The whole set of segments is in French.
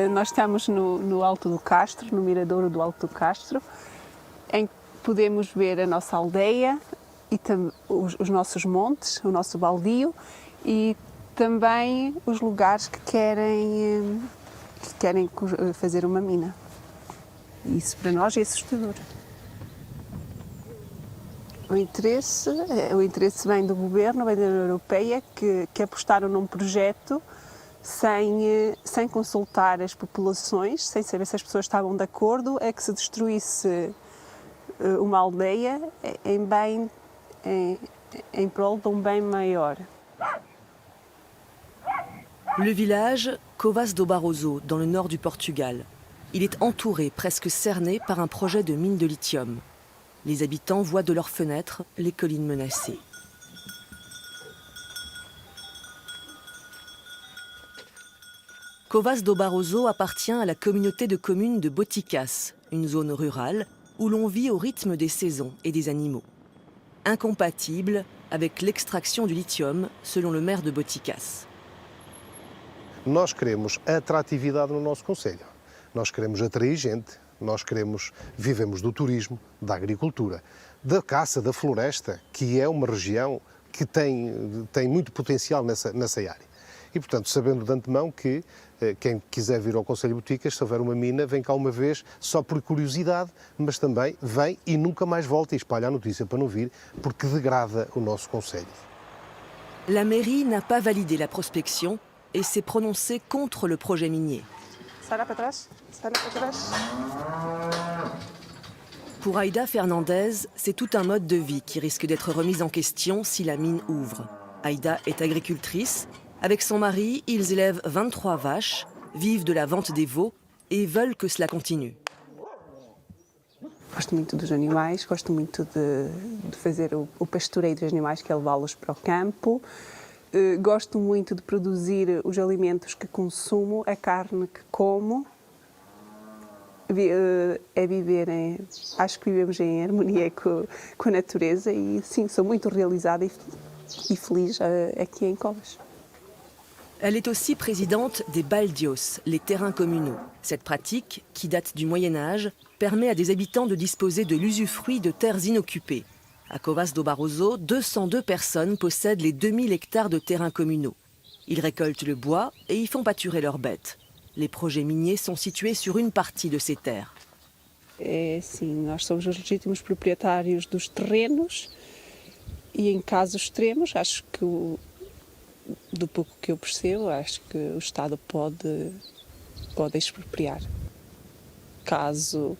Nós estamos no Alto do Castro, no Miradouro do Alto do Castro, em que podemos ver a nossa aldeia e os nossos montes, o nosso baldio e também os lugares que querem fazer uma mina. Isso para nós é assustador. O interesse vem do governo, vem da União Europeia, que apostaram num projeto sem consultar as populações, sem saber se as pessoas estavam de acordo, é que se destruísse uma aldeia em prol de um bem maior. Le village, Covas do Barroso, dans le nord du Portugal. Il est entouré, presque cerné, par un projet de mine de lithium. Les habitants voient de leurs fenêtres les collines menacées. Covas do Barroso appartient à la communauté de communes de Boticas, une zone rurale où l'on vit au rythme des saisons et des animaux. Incompatible avec l'extraction du lithium, selon le maire de Boticas. Nós queremos atratividade no nosso concelho. Nós queremos atrair gente, vivemos do turismo, da agricultura, da caça, da floresta, que é uma região que tem muito potencial nessa área. E, portanto, sabendo de antemão que quem quiser vir ao Concelho de Boticas, se houver uma mina, vem cá uma vez só por curiosidade, mas também vem e nunca mais volta e espalha a notícia para não vir, porque degrada o nosso concelho. La mairie n'a pas validé la prospection et s'est prononcée contre le projet minier. Sai lá para trás, sai lá para trás. Pour Aïda Fernandez, c'est tout un mode de vie qui risque d'être remis en question si la mine ouvre. Aïda est agricultrice. Avec son mari, ils élèvent 23 vaches, vivent de la vente des veaux et veulent que cela continue. Gosto muito dos animais, gosto muito de fazer o pastoreio dos animais, que é levá-los para o campo. Gosto muito de produzir os alimentos que consumo, a carne que como. Acho que vivemos em harmonia com a natureza e sim, sou muito realizada e feliz aqui em Covas. Elle est aussi présidente des baldios, les terrains communaux. Cette pratique, qui date du Moyen-Âge, permet à des habitants de disposer de l'usufruit de terres inoccupées. À Covas do Barroso, 202 personnes possèdent les 2000 hectares de terrains communaux. Ils récoltent le bois et y font pâturer leurs bêtes. Les projets miniers sont situés sur une partie de ces terres. Sim, nós somos os legítimos proprietários dos terrenos e em casos extremos, acho que do pouco que eu percebo, acho que o Estado pode expropriar. Caso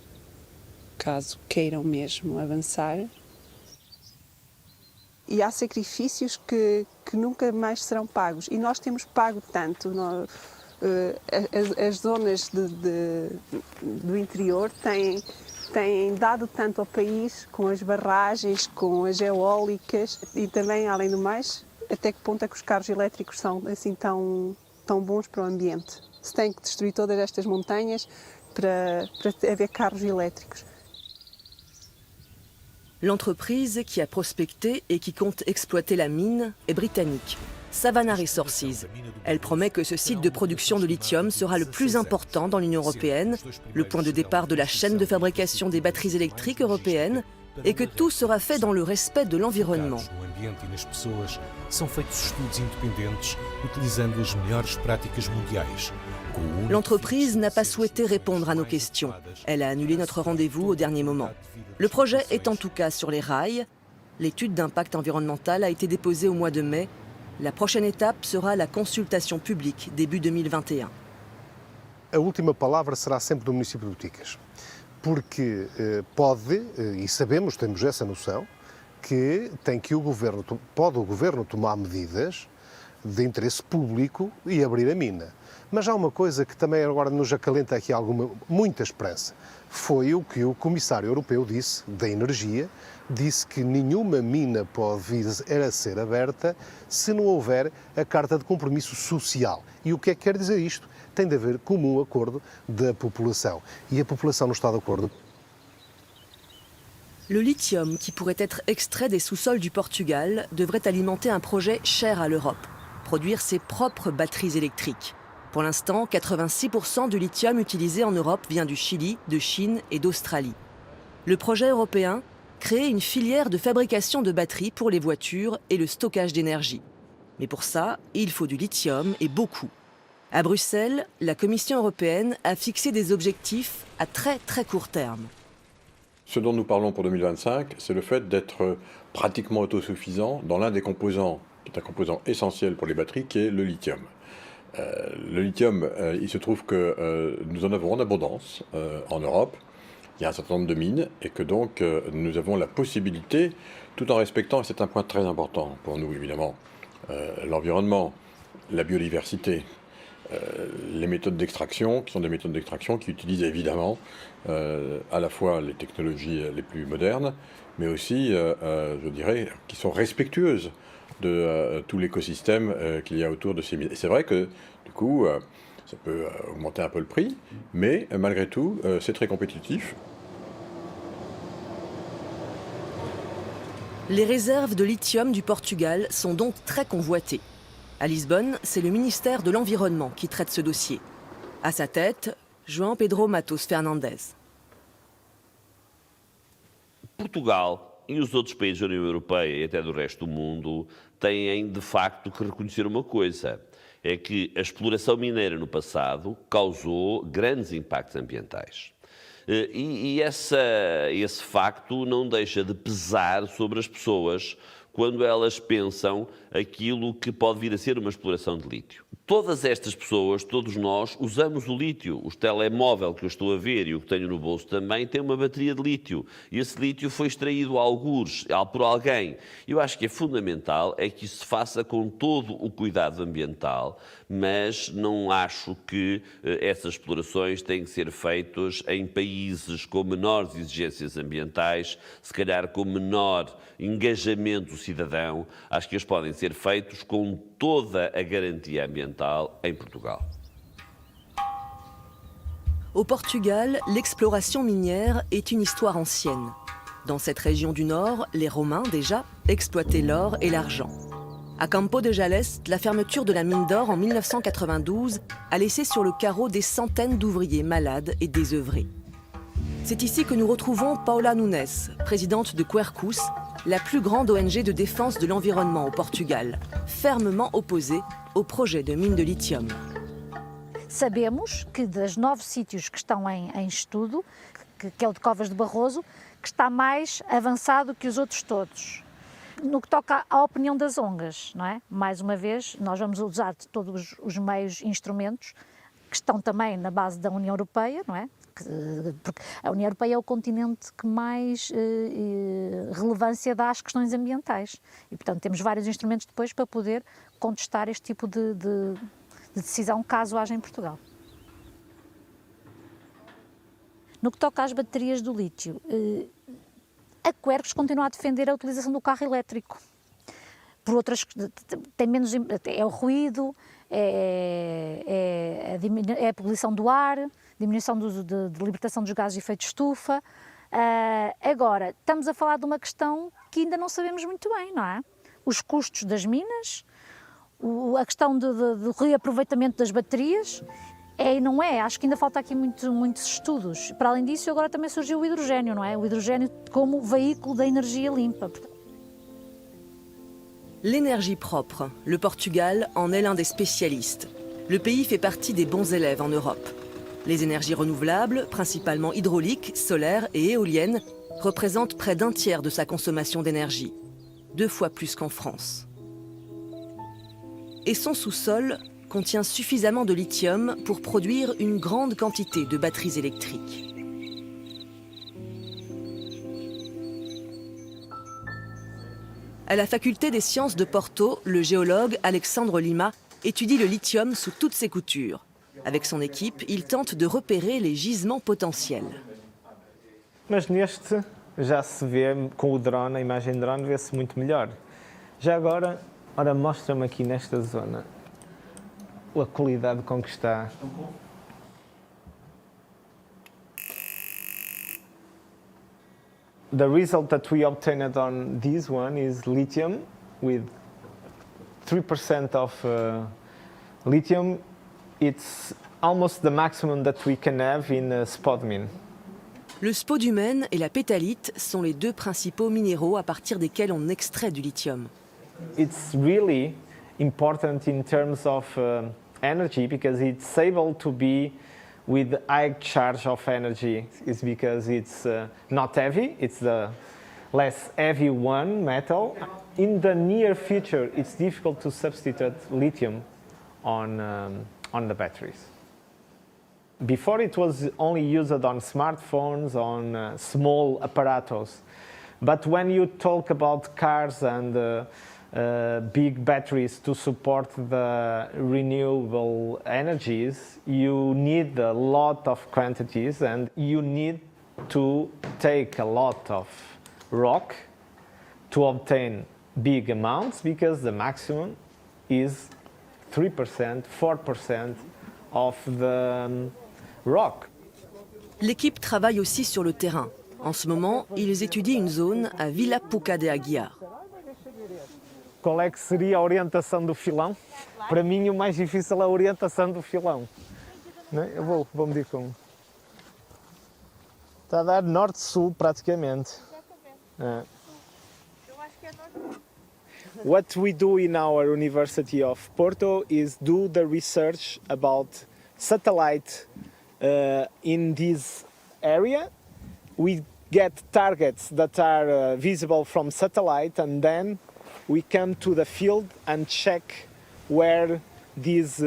queiram mesmo avançar. E há sacrifícios que nunca mais serão pagos. E nós temos pago tanto. As zonas do interior têm dado tanto ao país com as barragens, com as eólicas e também, além do mais, até que ponto é que os carros elétricos são assim tão bons para o ambiente. Se tem que destruir todas estas montanhas para haver carros elétricos. L'entreprise qui a prospecté et qui compte exploiter la mine est britannique, Savannah Resources. Elle promet que ce site de production de lithium sera le plus important dans l'Union européenne, le point de départ de la chaîne de fabrication des batteries électriques européennes, et que tout sera fait dans le respect de l'environnement. L'entreprise n'a pas souhaité répondre à nos questions. Elle a annulé notre rendez-vous au dernier moment. Le projet est en tout cas sur les rails. L'étude d'impact environnemental a été déposée au mois de mai. La prochaine étape sera la consultation publique début 2021. A última palavra será sempre do município de Boticas, porque e sabemos, temos essa noção, que pode o governo tomar medidas de interesse público e abrir a mina. Mas há uma coisa que também agora nos acalenta aqui muita esperança. Foi o que o Comissário Europeu disse, da energia, disse que nenhuma mina pode vir a ser aberta se não houver a Carta de Compromisso Social. E o que é que quer dizer isto? Tem de haver comum acordo da população. E a população não está de acordo. Le lithium qui pourrait être extrait des sous-sols du Portugal devrait alimenter un projet cher à l'Europe, produire ses propres batteries électriques. Pour l'instant, 86% du lithium utilisé en Europe vient du Chili, de Chine et d'Australie. Le projet européen, créer une filière de fabrication de batteries pour les voitures et le stockage d'énergie. Mais pour ça, il faut du lithium et beaucoup. À Bruxelles, la Commission européenne a fixé des objectifs à très très court terme. Ce dont nous parlons pour 2025, c'est le fait d'être pratiquement autosuffisant dans l'un des composants, qui est un composant essentiel pour les batteries, qui est le lithium. Le lithium, il se trouve que nous en avons en abondance en Europe. Il y a un certain nombre de mines et que donc nous avons la possibilité, tout en respectant, et c'est un point très important pour nous évidemment, l'environnement, la biodiversité, les méthodes d'extraction, qui sont des méthodes d'extraction qui utilisent évidemment à la fois les technologies les plus modernes, mais aussi, je dirais, qui sont respectueuses de tout l'écosystème qu'il y a autour de ces mines. Et c'est vrai que, du coup, ça peut augmenter un peu le prix, mais malgré tout, c'est très compétitif. Les réserves de lithium du Portugal sont donc très convoitées. À Lisbonne, c'est le ministère de l'Environnement qui traite ce dossier. À sa tête, João Pedro Matos Fernandes. Portugal e os outros países da União Europeia e até do resto do mundo têm de facto que reconhecer uma coisa, é que a exploração mineira no passado causou grandes impactos ambientais. E esse facto não deixa de pesar sobre as pessoas quando elas pensam aquilo que pode vir a ser uma exploração de lítio. Todas estas pessoas, todos nós, usamos o lítio. O telemóvel que eu estou a ver e o que tenho no bolso também tem uma bateria de lítio. E esse lítio foi extraído a algures, por alguém. Eu acho que é fundamental é que isso se faça com todo o cuidado ambiental, mas não acho que essas explorações têm que ser feitas em países com menores exigências ambientais, se calhar com menor engajamento do cidadão. Acho que eles podem ser feitos com toda a garantia ambiental em Portugal. Au Portugal, l'exploration minière est une histoire ancienne. Dans cette région du Nord, les Romains, déjà, exploitaient l'or et l'argent. À Campo de Jaleste, la fermeture de la mine d'or en 1992 a laissé sur le carreau des centaines d'ouvriers malades et désœuvrés. C'est ici que nous retrouvons Paula Nunes, présidente de Quercus, la plus grande ONG de défense de l'environnement au Portugal, fermement opposée au projet de mine de lithium. Sabemos que dos 9 sítios que estão em estudo, que é o de Covas de Barroso, que está mais avançado que os outros todos. No que toca à opinião das ONGs, não é? Mais uma vez, nós vamos usar todos os meios e instrumentos que estão também na base da União Europeia, não é? Porque a União Europeia é o continente que mais relevância dá às questões ambientais. E, portanto, temos vários instrumentos depois para poder contestar este tipo de decisão caso haja em Portugal. No que toca às baterias do lítio, a Quercus continua a defender a utilização do carro elétrico. Por outras, tem menos, é o ruído, é a poluição do ar, diminuição de libertação dos gases de efeito de estufa. Agora, estamos a falar de uma questão que ainda não sabemos muito bem, não é? Os custos das minas, a questão do reaproveitamento das baterias, e não é? Acho que ainda falta aqui muitos estudos. Para além disso, agora também surgiu o hidrogênio, não é? O hidrogênio como veículo da energia limpa. L'énergie propre, le Portugal en est l'un des spécialistes. Le pays fait partie des bons élèves en Europe. Les énergies renouvelables, principalement hydrauliques, solaires et éoliennes, représentent près d'un tiers de sa consommation d'énergie, 2 fois plus qu'en France. Et son sous-sol contient suffisamment de lithium pour produire une grande quantité de batteries électriques. À la faculté des sciences de Porto, le géologue Alexandre Lima étudie le lithium sous toutes ses coutures. Avec son équipe, il tente de repérer les gisements potentiels. Mas neste já se vê, com o drone, a imagem de drone, vê-se muito melhor. Já agora, ora, mostra-me aqui nesta zona a qualidade com que está. The result that we obtained on this one is lithium with 3% of lithium It's almost the maximum that we can have in spodumene. Le spodumène et la pétalite sont les deux principaux minéraux à partir desquels on extrait du lithium. It's really important in terms of energy because it's able to be with high charge of energy. It's because it's not heavy, it's the less heavy one metal. In the near future, it's difficult to substitute lithium on the batteries. Before it was only used on smartphones, on small apparatus. But when you talk about cars and big batteries to support the renewable energies, you need a lot of quantities and you need to take a lot of rock to obtain big amounts because the maximum is 3%, 4% of the rock. L'équipe travaille aussi sur le terrain. En ce moment, ils étudient une zone à Vila Puca de Aguiar. Qual é que seria a orientação do filão? Para mim, o mais difícil é a orientação do filão. Não é? Eu vou medir com. Está a dar norte-sul praticamente. É. What we do in our University of Porto is do the research about satellite in this area. We get targets that are visible from satellite and then we come to the field and check where these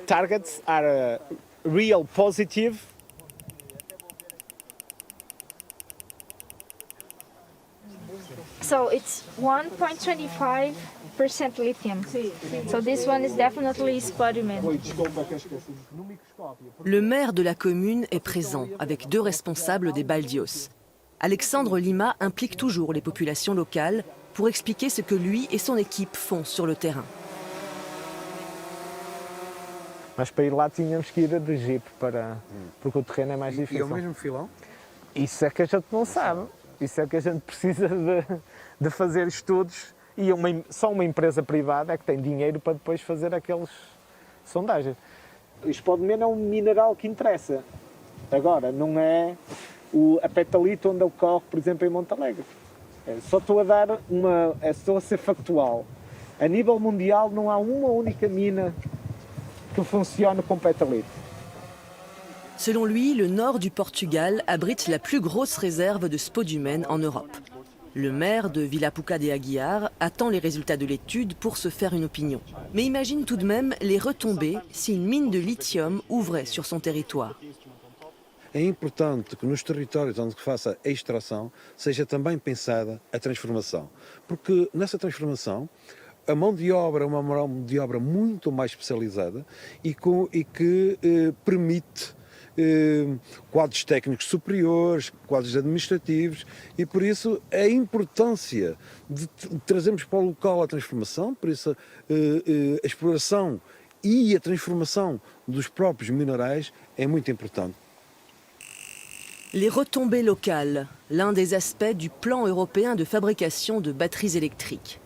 targets are real positive. So it's 1.25% lithium. So this one is definitely spodumene. Le maire de la commune est présent avec deux responsables des Baldios. Alexandre Lima implique toujours les populations locales pour expliquer ce que lui et son équipe font sur le terrain. Mas para ir lá tínhamos que ir de jeep porque o terreno é mais difícil. E ao mesmo filão? Isso é que a gente não sabe. Isso é que a gente precisa de fazer estudos e só uma empresa privada é que tem dinheiro para depois fazer aquelas sondagens. O spodumene é um mineral que interessa. Agora, não é a petalite onde ocorre, por exemplo, em Montalegre. Só estou a dar estou a ser factual. A nível mundial não há uma única mina que funcione com petalite. Selon lui, le nord du Portugal abrite la plus grosse réserve de spodumène en Europe. Le maire de Vila Puca de Aguiar attend les résultats de l'étude pour se faire une opinion. Mais imagine tout de même les retombées si une mine de lithium ouvrait sur son territoire. É importante que nos territórios onde se faça a extração seja também pensada a transformação. Porque nessa transformação a mão de obra é uma mão de obra muito mais especializada e que permite quadros técnicos superiores, quadros administrativos e por isso a importância de trazermos para o local a transformação, por isso a exploração e a transformação dos próprios minerais é muito importante. Les retombées locales, l'un des aspects du plan européen de fabrication de batteries électriques.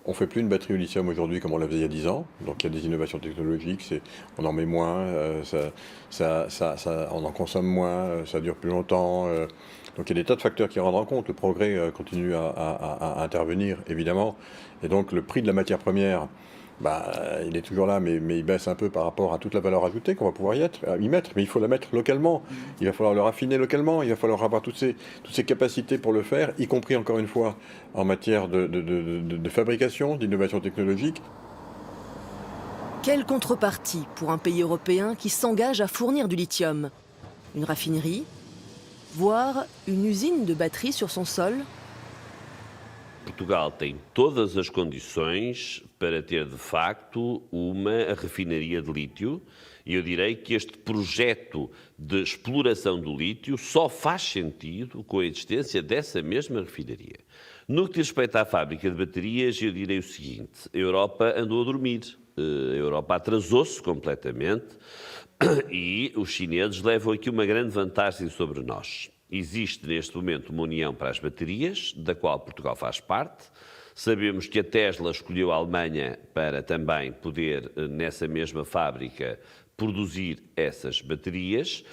On ne fait plus une batterie au lithium aujourd'hui comme on la faisait il y a 10 ans. Donc il y a des innovations technologiques, on en met moins, on en consomme moins, ça dure plus longtemps. Donc il y a des tas de facteurs qui rentrent en compte. Le progrès continue à intervenir, évidemment. Et donc le prix de la matière première, il est toujours là, mais il baisse un peu par rapport à toute la valeur ajoutée qu'on va pouvoir y mettre. Mais il faut la mettre localement. Il va falloir le raffiner localement. Il va falloir avoir toutes ces capacités pour le faire, y compris, encore une fois, en matière de fabrication, d'innovation technologique. Quelle contrepartie pour un pays européen qui s'engage à fournir du lithium? Une raffinerie? Voire une usine de batterie sur son sol? Portugal tem todas as condições para ter, de facto, uma refinaria de lítio e eu direi que este projeto de exploração do lítio só faz sentido com a existência dessa mesma refinaria. No que diz respeito à fábrica de baterias, eu direi o seguinte: a Europa andou a dormir, a Europa atrasou-se completamente e os chineses levam aqui uma grande vantagem sobre nós. Existe neste momento uma união para as baterias, da qual Portugal faz parte. Sabemos que a Tesla escolheu a Alemanha para também poder, nessa mesma fábrica, produzir essas baterias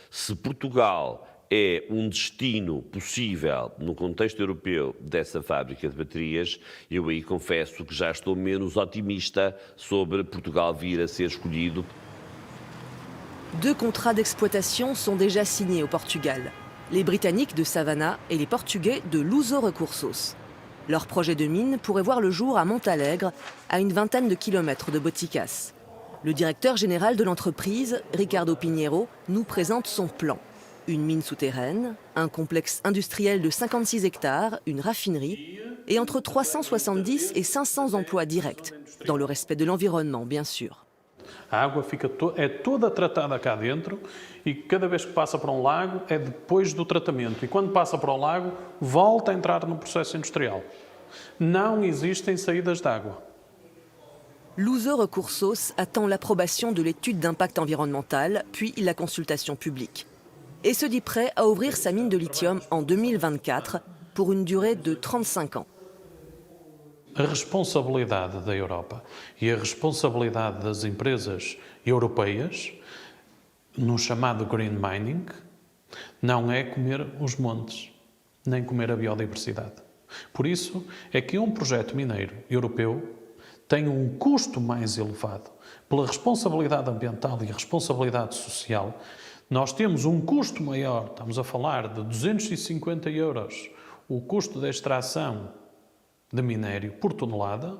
se Portugal é um destino possível no contexto europeu dessa fábrica de baterias, eu aí confesso que já estou menos otimista sobre Portugal vir a ser escolhido. 2 contrats d'exploitation sont déjà signés au Portugal. Les Britanniques de Savannah et les Portugais de Luso Recursos. Leur projet de mine pourrait voir le jour à Montalegre, à une vingtaine de kilomètres de Boticas. Le directeur général de l'entreprise, Ricardo Pinheiro, nous présente son plan. Une mine souterraine, un complexe industriel de 56 hectares, une raffinerie et entre 370 et 500 emplois directs, dans le respect de l'environnement, bien sûr. A água é toda tratada cá dentro e cada vez que passa para lago é depois do tratamento. E quando passa para o lago, volta a entrar no processo industrial. Não existem saídas de água. Luso Recursos attend l'approbation de l'étude d'impact environnemental, puis la consultation publique. Et se dit prêt à ouvrir sa mine de lithium en 2024 pour une durée de 35 ans. A responsabilidade da Europa e a responsabilidade das empresas europeias no chamado green mining não é comer os montes, nem comer a biodiversidade. Por isso é que um projeto mineiro europeu tem um custo mais elevado. Pela responsabilidade ambiental e a responsabilidade social, nós temos um custo maior, estamos a falar de 250 euros, o custo da extração de minério por tonelada,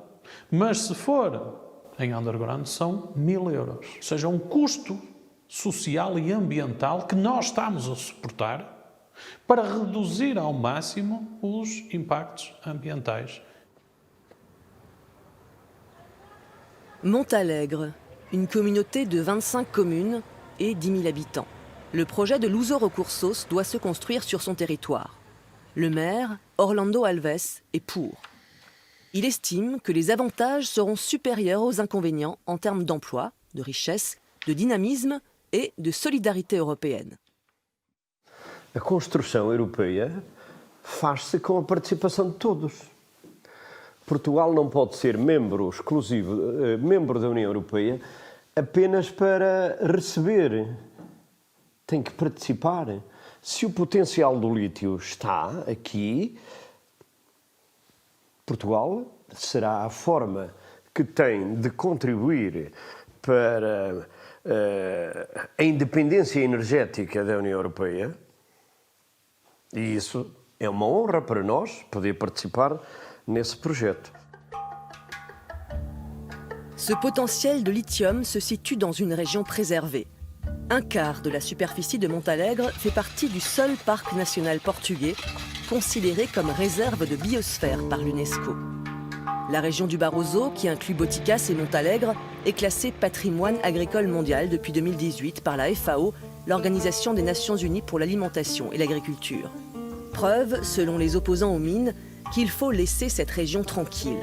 mas se for em underground são 1000 euros. Ou seja, um custo social e ambiental que nós estamos a suportar para reduzir ao máximo os impactos ambientais. Montalegre, une communauté de 25 communes et 10 000 habitants. Le projet de Luso Recursos doit se construire sur son territoire. Le maire, Orlando Alves, est pour. Il estime que les avantages seront supérieurs aux inconvénients en termes d'emploi, de richesse, de dynamisme et de solidarité européenne. A construção europeia faz-se com a participação de todos. Portugal não pode ser membro exclusivo, membro da União Europeia apenas para receber. Tem que participar. Se o potencial do lítio está aqui, Portugal será a forma que tem de contribuir para a independência energética da União Europeia. E isso é uma honra para nós poder participar nesse projeto. Ce potentiel de lithium se situe dans une région préservée. Un quart de la superficie de Montalegre fait partie du seul parc national portugais considéré comme réserve de biosphère par l'UNESCO. La région du Barroso, qui inclut Boticas et Montalegre, est classée patrimoine agricole mondial depuis 2018 par la FAO, l'Organisation des Nations Unies pour l'alimentation et l'agriculture. Preuve, selon les opposants aux mines, qu'il faut laisser cette région tranquille.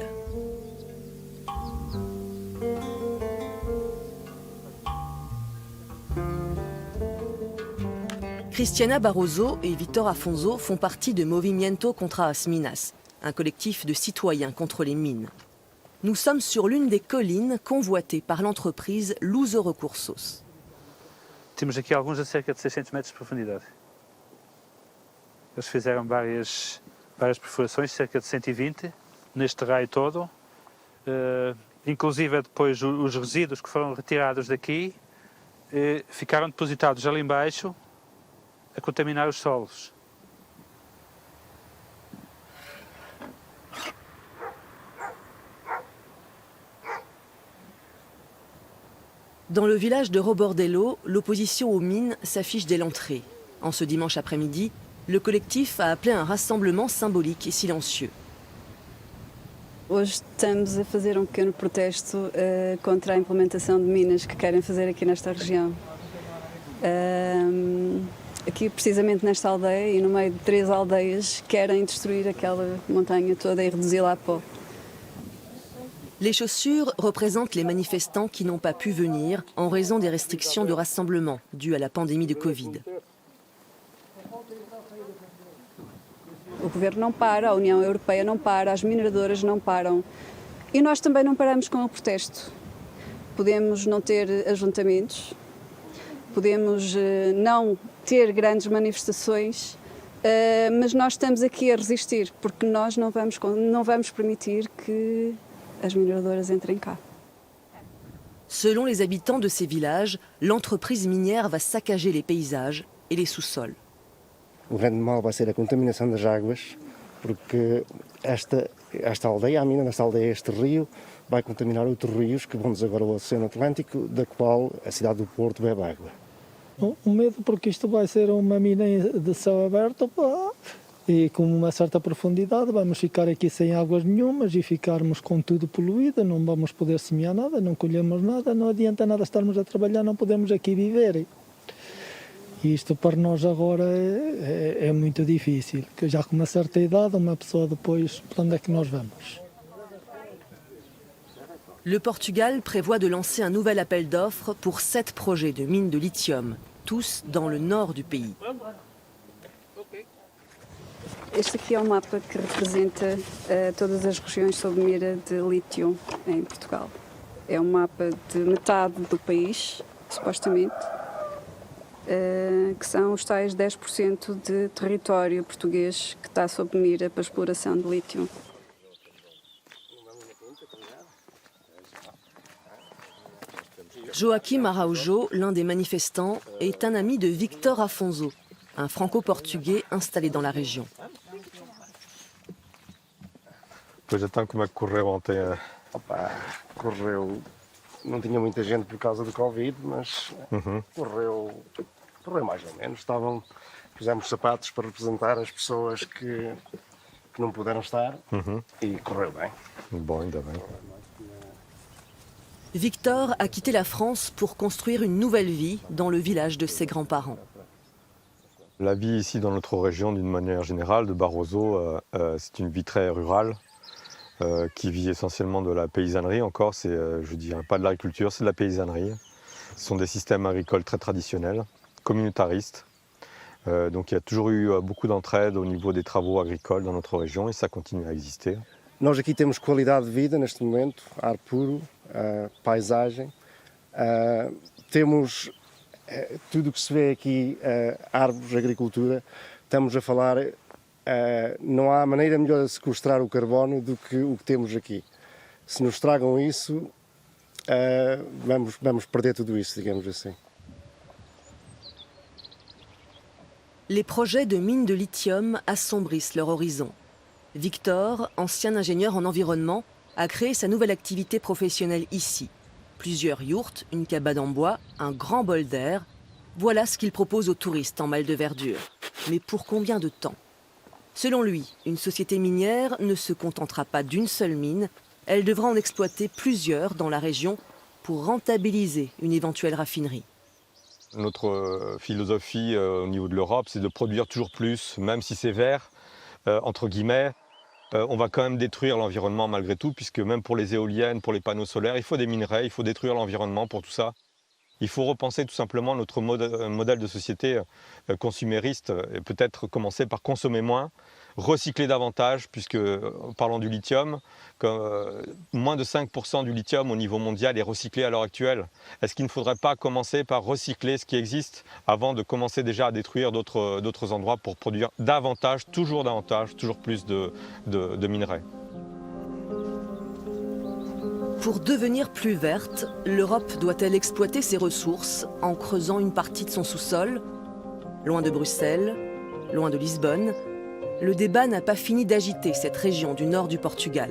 Cristiana Barroso et Victor Afonso font partie de Movimento contra as Minas, un collectif de citoyens contre les mines. Nous sommes sur l'une des collines convoitées par l'entreprise Luso Recursos. Temos aqui alguns a cerca de 600 metros de profundidade. Eles fizeram várias perfurações, cerca de 120, neste raio todo. Inclusive depois os resíduos que foram retirados daqui ficaram depositados ali embaixo a contaminar os solos. Dans le village de Robordello, l'opposition aux mines s'affiche dès l'entrée. En ce dimanche après-midi, le collectif a appelé un rassemblement symbolique et silencieux. Hoje estamos a fazer pequeno protesto contra a implementação de minas que querem fazer aqui nesta região. Aqui precisamente nesta aldeia e no meio de 3 aldeias querem destruir aquela montanha toda e reduzi-la a pó. Les chaussures représentent les manifestants qui n'ont pas pu venir en raison des restrictions de rassemblement dues à la pandémie de Covid. O governo não para, a União Europeia não para, as mineradoras não param. E nós também não paramos com o protesto. Podemos não ter ajuntamentos, podemos não ter grandes manifestações, mas nós estamos aqui a resistir, porque nós não vamos permitir que as mineradoras entrem cá. Selon les habitants de ces villages, l'entreprise minière va saccager les paysages et les sous-sols. O grande mal vai ser a contaminação das águas, porque esta aldeia, a mina desta aldeia, este rio, vai contaminar outros rios que vão agora ao Oceano Atlântico, da qual a cidade do Porto bebe água. O medo porque isto vai ser uma mina de céu aberto, pá, e com uma certa profundidade vamos ficar aqui sem águas nenhumas e ficarmos com tudo poluído, não vamos poder semear nada, não colhemos nada, não adianta nada estarmos a trabalhar, não podemos aqui viver. E isto para nós agora é muito difícil, que já com uma certa idade, uma pessoa depois, para onde é que nós vamos? Le Portugal prévoit de lancer un nouvel appel d'offres pour 7 projets de mines de lithium, tous dans le nord du pays. Este aqui é um mapa que representa todas as regiões sob mira de lítio em Portugal. É um mapa de metade do país, supostamente, que são os tais 10% de território português que está sob mira para a exploração de lítio. Joaquim Araujo, l'un des manifestants, est un ami de Victor Afonso, un franco-portugais installé dans la région. Pois então, como é que correu ontem? Correu, não tinha muita gente por causa do Covid, mas correu mais ou menos. Fizemos sapatos para representar as pessoas que não puderam estar e correu bem. Bom, ainda bem. Victor a quitté la France pour construire une nouvelle vie dans le village de ses grands-parents. La vie ici dans notre région, d'une manière générale, de Barroso, c'est une vie très rurale, qui vit essentiellement de la paysannerie encore. C'est, je dirais pas de l'agriculture, c'est de la paysannerie. Ce sont des systèmes agricoles très traditionnels, communautaristes. Donc il y a toujours eu beaucoup d'entraide au niveau des travaux agricoles dans notre région et ça continue à exister. Nós aqui temos qualidade de vida neste momento, ar puro, paisagem. Temos tudo o que se vê aqui, árvores, agricultura. Estamos a falar, não há maneira melhor de sequestrar o carbono do que o que temos aqui. Se nos tragam isso, vamos perder tudo isso, digamos assim. Les projets de mines de lithium assombrissent leur horizon. Victor, ancien ingénieur en environnement, a créé sa nouvelle activité professionnelle ici. Plusieurs yourtes, une cabane en bois, un grand bol d'air. Voilà ce qu'il propose aux touristes en mal de verdure. Mais pour combien de temps? Selon lui, une société minière ne se contentera pas d'une seule mine. Elle devra en exploiter plusieurs dans la région pour rentabiliser une éventuelle raffinerie. Notre philosophie au niveau de l'Europe, c'est de produire toujours plus, même si c'est vert, entre guillemets. On va quand même détruire l'environnement malgré tout, puisque même pour les éoliennes, pour les panneaux solaires, il faut des minerais, il faut détruire l'environnement pour tout ça. Il faut repenser tout simplement notre modèle de société consumériste et peut-être commencer par consommer moins, recycler davantage, puisque parlant du lithium, moins de 5% du lithium au niveau mondial est recyclé à l'heure actuelle. Est-ce qu'il ne faudrait pas commencer par recycler ce qui existe avant de commencer déjà à détruire d'autres endroits pour produire davantage, toujours plus de minerais? Pour devenir plus verte, l'Europe doit-elle exploiter ses ressources en creusant une partie de son sous-sol? Loin de Bruxelles, loin de Lisbonne, le débat n'a pas fini d'agiter cette région du nord du Portugal.